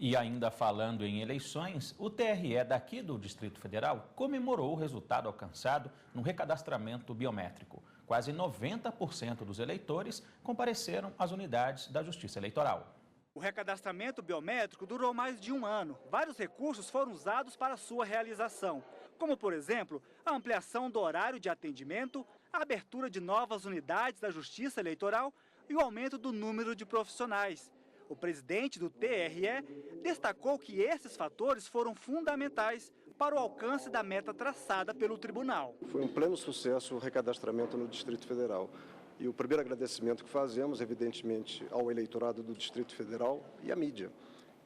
E ainda falando em eleições, o TRE daqui do Distrito Federal comemorou o resultado alcançado no recadastramento biométrico. Quase 90% dos eleitores compareceram às unidades da Justiça Eleitoral. O recadastramento biométrico durou mais de um ano. Vários recursos foram usados para sua realização, como, por exemplo, a ampliação do horário de atendimento, a abertura de novas unidades da Justiça Eleitoral e o aumento do número de profissionais. O presidente do TRE destacou que esses fatores foram fundamentais para o alcance da meta traçada pelo tribunal. Foi um pleno sucesso o recadastramento no Distrito Federal. E o primeiro agradecimento que fazemos, evidentemente, ao eleitorado do Distrito Federal e à mídia,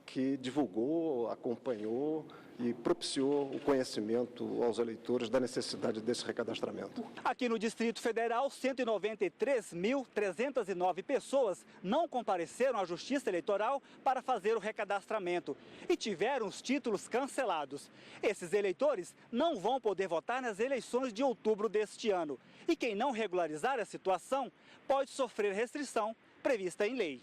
que divulgou, acompanhou e propiciou o conhecimento aos eleitores da necessidade desse recadastramento. Aqui no Distrito Federal, 193.309 pessoas não compareceram à Justiça Eleitoral para fazer o recadastramento e tiveram os títulos cancelados. Esses eleitores não vão poder votar nas eleições de outubro deste ano. E quem não regularizar a situação pode sofrer restrição prevista em lei.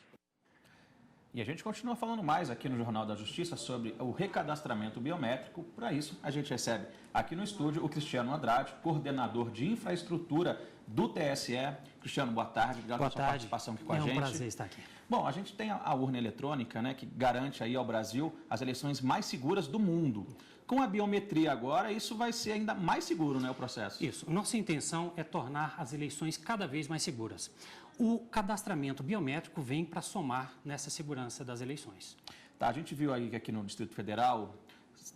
E a gente continua falando mais aqui no Jornal da Justiça sobre o recadastramento biométrico. Para isso, a gente recebe aqui no estúdio o Cristiano Andrade, coordenador de infraestrutura do TSE. Cristiano, boa tarde. Obrigado pela sua participação aqui com a gente. É um prazer estar aqui. Bom, a gente tem a urna eletrônica, né, que garante aí ao Brasil as eleições mais seguras do mundo. Com a biometria agora, isso vai ser ainda mais seguro, né, o processo? Isso. Nossa intenção é tornar as eleições cada vez mais seguras. O cadastramento biométrico vem para somar nessa segurança das eleições. Tá, a gente viu aí que aqui no Distrito Federal,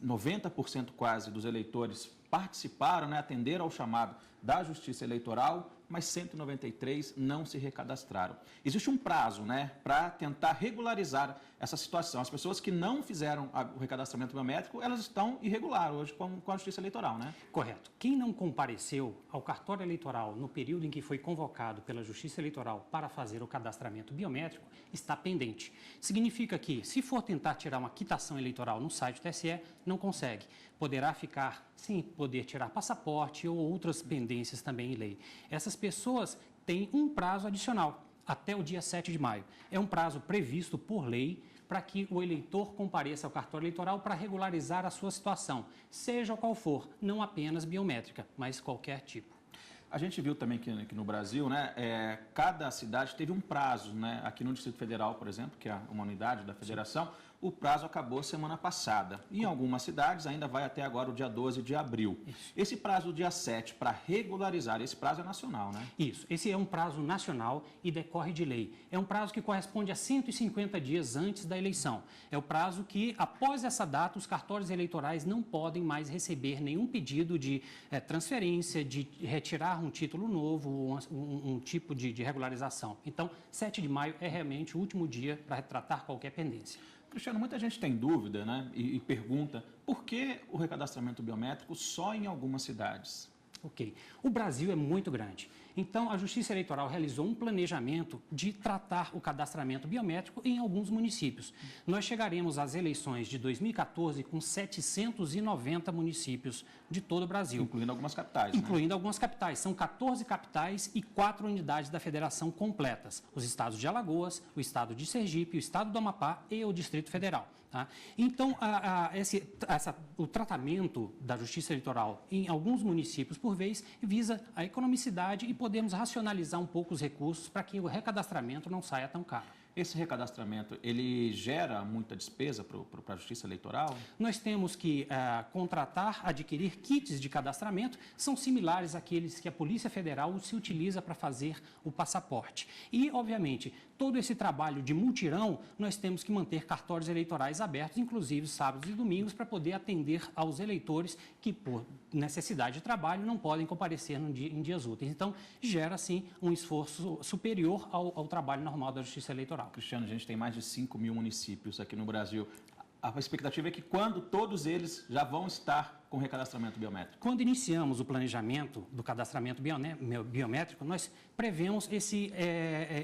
90% quase dos eleitores participaram, né, atenderam ao chamado da Justiça Eleitoral, mas 193 não se recadastraram. Existe um prazo, né, para tentar regularizar essa situação. As pessoas que não fizeram o recadastramento biométrico, elas estão irregulares hoje com a Justiça Eleitoral, né? Correto. Quem não compareceu ao cartório eleitoral no período em que foi convocado pela Justiça Eleitoral para fazer o cadastramento biométrico, está pendente. Significa que, se for tentar tirar uma quitação eleitoral no site do TSE, não consegue. Poderá ficar sem poder tirar passaporte ou outras pendências também em lei. Essas pessoas têm um prazo adicional, até o dia 7 de maio. É um prazo previsto por lei para que o eleitor compareça ao cartório eleitoral para regularizar a sua situação, seja qual for, não apenas biométrica, mas qualquer tipo. A gente viu também que no Brasil, né, cada cidade teve um prazo, né? Aqui no Distrito Federal, por exemplo, que é uma unidade da federação, o prazo acabou semana passada. Em algumas cidades ainda vai até agora o dia 12 de abril. Isso. Esse prazo, dia 7, para regularizar, esse prazo é nacional, né? Isso. Esse é um prazo nacional e decorre de lei. É um prazo que corresponde a 150 dias antes da eleição. É o prazo que, após essa data, os cartórios eleitorais não podem mais receber nenhum pedido de transferência, de retirar um título novo, um tipo de regularização. Então, 7 de maio é realmente o último dia para retratar qualquer pendência. Cristiano, muita gente tem dúvida, né, e pergunta por que o recadastramento biométrico só em algumas cidades? Ok. O Brasil é muito grande. Então, a Justiça Eleitoral realizou um planejamento de tratar o cadastramento biométrico em alguns municípios. Nós chegaremos às eleições de 2014 com 790 municípios de todo o Brasil. Incluindo algumas capitais, Incluindo algumas capitais. São 14 capitais e 4 unidades da federação completas. Os estados de Alagoas, o estado de Sergipe, o estado do Amapá e o Distrito Federal. Tá? Então, o tratamento da Justiça Eleitoral em alguns municípios, por vez, visa a economicidade e podemos racionalizar um pouco os recursos para que o recadastramento não saia tão caro. Esse recadastramento, ele gera muita despesa para a Justiça Eleitoral? Nós temos que contratar, adquirir kits de cadastramento, são similares àqueles que a Polícia Federal se utiliza para fazer o passaporte. E, obviamente, todo esse trabalho de mutirão, nós temos que manter cartórios eleitorais abertos, inclusive sábados e domingos, para poder atender aos eleitores que, por necessidade de trabalho, não podem comparecer em dias úteis. Então, gera, sim, um esforço superior ao trabalho normal da Justiça Eleitoral. Cristiano, a gente tem mais de 5 mil municípios aqui no Brasil. A expectativa é que quando todos eles já vão estar com recadastramento biométrico? Quando iniciamos o planejamento do cadastramento biométrico, nós prevemos esse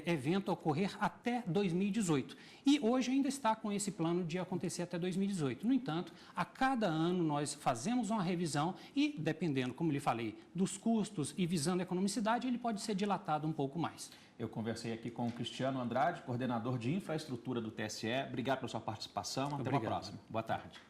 evento ocorrer até 2018. E hoje ainda está com esse plano de acontecer até 2018. No entanto, a cada ano nós fazemos uma revisão e, dependendo, como lhe falei, dos custos e visando a economicidade, ele pode ser dilatado um pouco mais. Eu conversei aqui com o Cristiano Andrade, coordenador de infraestrutura do TSE. Obrigado pela sua participação. Até uma próxima. Boa tarde.